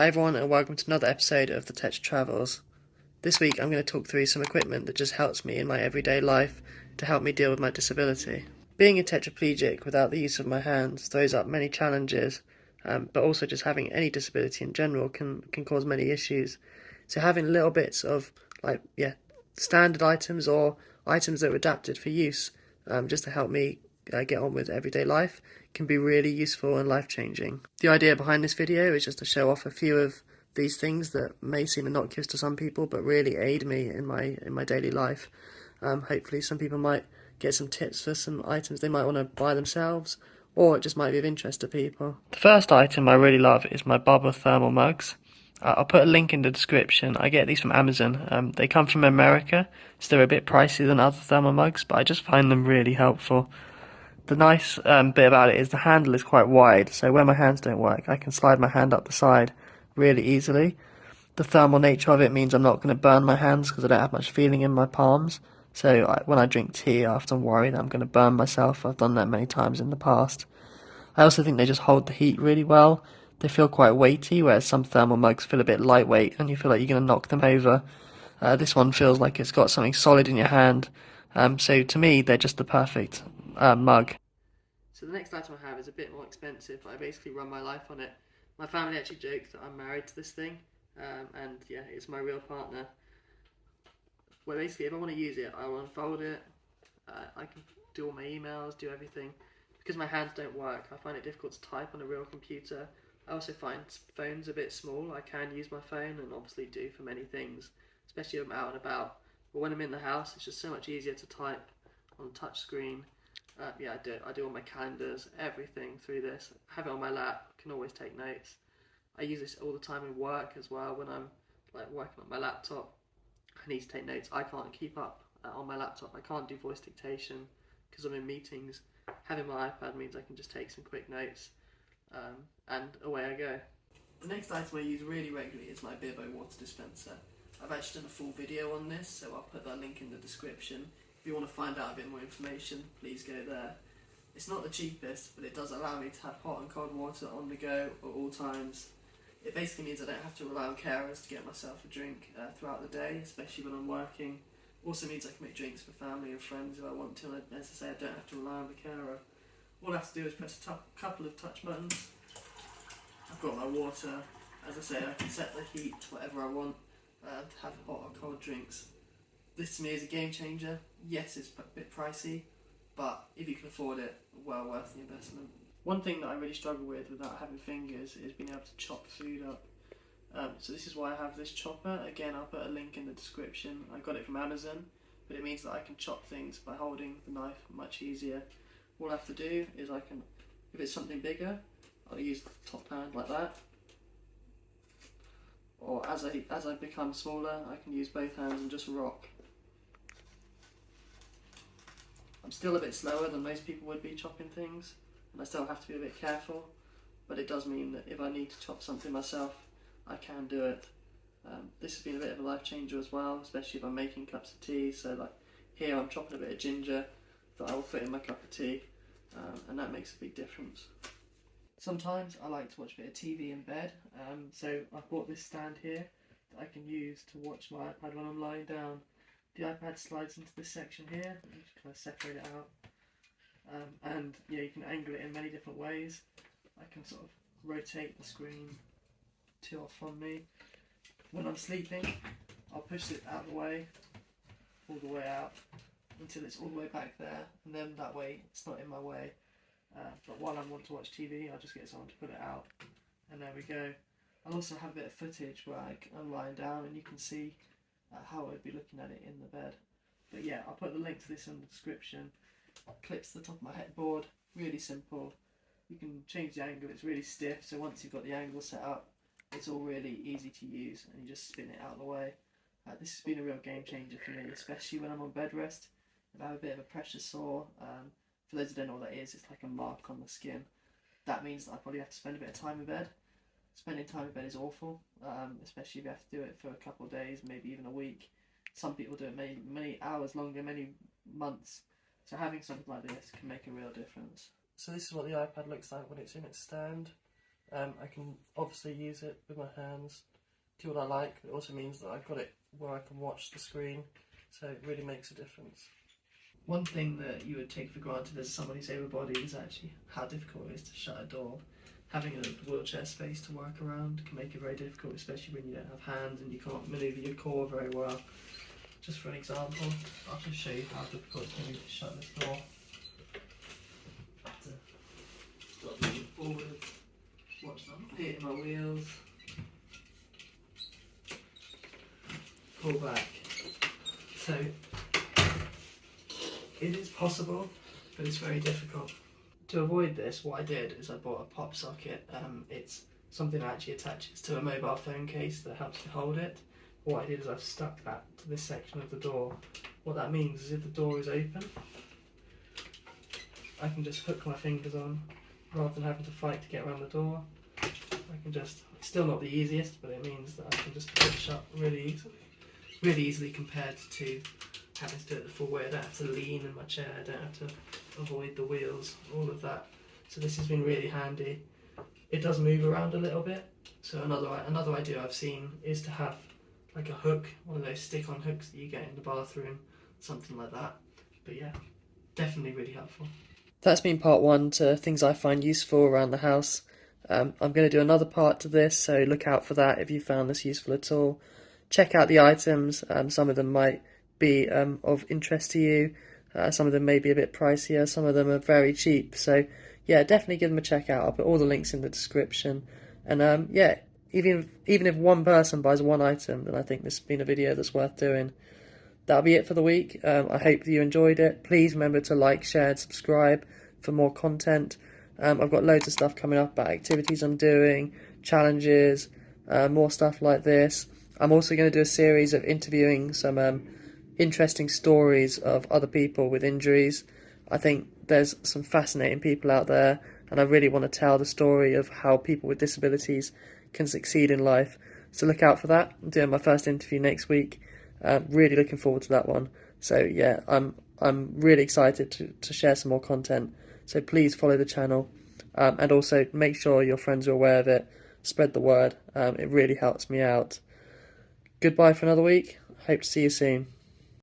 Hi everyone and welcome to another episode of the Tetra Travels. This week I'm going to talk through some equipment that just helps me in my everyday life to help me deal with my disability. Being a tetraplegic without the use of my hands throws up many challenges, but also just having any disability in general can cause many issues. So having little bits of standard items or items that are adapted for use just to help me get on with everyday life can be really useful and life-changing. The idea behind this video is just to show off a few of these things that may seem innocuous to some people but really aid me in my daily life. Hopefully some people might get some tips for some items they might want to buy themselves, or it just might be of interest to people. The first item I really love is my Bubba thermal mugs. I'll put a link in the description. I get these from Amazon. They come from America, so they're a bit pricey than other thermal mugs, but I just find them really helpful. The nice bit about it is the handle is quite wide, so when my hands don't work, I can slide my hand up the side really easily. The thermal nature of it means I'm not going to burn my hands because I don't have much feeling in my palms. So when I drink tea, I often worry that I'm going to burn myself. I've done that many times in the past. I also think they just hold the heat really well. They feel quite weighty, whereas some thermal mugs feel a bit lightweight and you feel like you're going to knock them over. This one feels like it's got something solid in your hand. So to me, they're just the perfect mug. So the next item I have is a bit more expensive, but I basically run my life on it. My family actually joke that I'm married to this thing, and yeah, it's my real partner. Well, basically, if I want to use it, I will unfold it. I can do all my emails, do everything. Because my hands don't work, I find it difficult to type on a real computer. I also find phones a bit small. I can use my phone and obviously do for many things, especially if I'm out and about. But when I'm in the house, it's just so much easier to type on the touch screen. Yeah, I do all my calendars, everything through this. I have it on my lap, can always take notes. I use this all the time in work as well when I'm like working on my laptop. I need to take notes. I can't keep up on my laptop. I can't do voice dictation because I'm in meetings. Having my iPad means I can just take some quick notes, and away I go. The next item I use really regularly is my Birbo water dispenser. I've actually done a full video on this, so I'll put that link in the description. If you want to find out a bit more information, please go there. It's not the cheapest, but it does allow me to have hot and cold water on the go at all times. It basically means I don't have to rely on carers to get myself a drink throughout the day, especially when I'm working. Also means I can make drinks for family and friends if I want to, and as I say, I don't have to rely on the carer. All I have to do is press a couple of touch buttons. I've got my water. As I say, I can set the heat to whatever I want to have hot or cold drinks. This to me is a game changer. Yes, it's a bit pricey, but if you can afford it, well worth the investment. One thing that I really struggle with without having fingers is being able to chop food up. So this is why I have this chopper. Again, I'll put a link in the description. I got it from Amazon, but it means that I can chop things by holding the knife much easier. All I have to do is if it's something bigger, I'll use the top hand like that. Or as I become smaller, I can use both hands and just rock. I'm still a bit slower than most people would be chopping things, and I still have to be a bit careful, but it does mean that if I need to chop something myself, I can do it. This has been a bit of a life changer as well, especially if I'm making cups of tea. So like here I'm chopping a bit of ginger that I will put in my cup of tea, and that makes a big difference. Sometimes I like to watch a bit of TV in bed, so I've bought this stand here that I can use to watch my iPad when I'm lying down. The iPad slides into this section here, and you just kind of separate it out. And yeah, you can angle it in many different ways. I can sort of rotate the screen to or from me. When I'm sleeping, I'll push it out of the way, all the way out, until it's all the way back there, and then that way it's not in my way. But while I want to watch TV, I'll just get someone to put it out, and there we go. I'll also have a bit of footage where I'm lying down and you can see how I'd be looking at it in the bed. But yeah, I'll put the link to this in the description. Clips to the top of my headboard, really simple. You can change the angle, it's really stiff, so once you've got the angle set up, it's all really easy to use, and you just spin it out of the way. This has been a real game changer for me, especially when I'm on bed rest. If I have a bit of a pressure sore, for those who don't know what that is, it's like a mark on the skin. That means that I probably have to spend a bit of time in bed. Spending time in bed is awful, especially if you have to do it for a couple of days, maybe even a week. Some people do it many hours longer, many months. So having something like this can make a real difference. So this is what the iPad looks like when it's in its stand. I can obviously use it with my hands, do what I like. It also means that I've got it where I can watch the screen, so it really makes a difference. One thing that you would take for granted as someone who's able-bodied is actually how difficult it is to shut a door. Having a wheelchair space to work around can make it very difficult, especially when you don't have hands and you can't manoeuvre your core very well. Just for an example, I'll just show you how difficult it's going to be to shut this door. Have to start moving forward, watch them hitting my wheels, pull back. So it is possible, but it's very difficult. To avoid this, what I did is I bought a pop socket. It's something that actually attaches to a mobile phone case that helps you hold it. What I did is I've stuck that to this section of the door. What that means is if the door is open, I can just hook my fingers on rather than having to fight to get around the door. I can just, it's still not the easiest, but it means that I can just pull it shut really easily compared to having to do it the full way. I don't have to lean in my chair, I don't have to avoid the wheels, all of that. So this has been really handy. It does move around a little bit, so another idea I've seen is to have like a hook, one of those stick-on hooks that you get in the bathroom, something like that. But yeah, definitely really helpful. That's been part one to things I find useful around the house. I'm going to do another part to this, so look out for that if you found this useful at all. Check out the items, some of them might be of interest to you. Some of them may be a bit pricier, some of them are very cheap. So yeah, definitely give them a check out. I'll put all the links in the description. And yeah, even if one person buys one item, then I think this has been a video that's worth doing. That'll be it for the week. I hope that you enjoyed it. Please remember to like, share, and subscribe for more content. I've got loads of stuff coming up about activities I'm doing, challenges, more stuff like this. I'm also going to do a series of interviewing some interesting stories of other people with injuries. I think there's some fascinating people out there, and I really want to tell the story of how people with disabilities can succeed in life. So look out for that. I'm doing my first interview next week. Really looking forward to that one. So yeah, I'm really excited to share some more content. So please follow the channel, and also make sure your friends are aware of it. Spread the word. It really helps me out. Goodbye for another week. Hope to see you soon.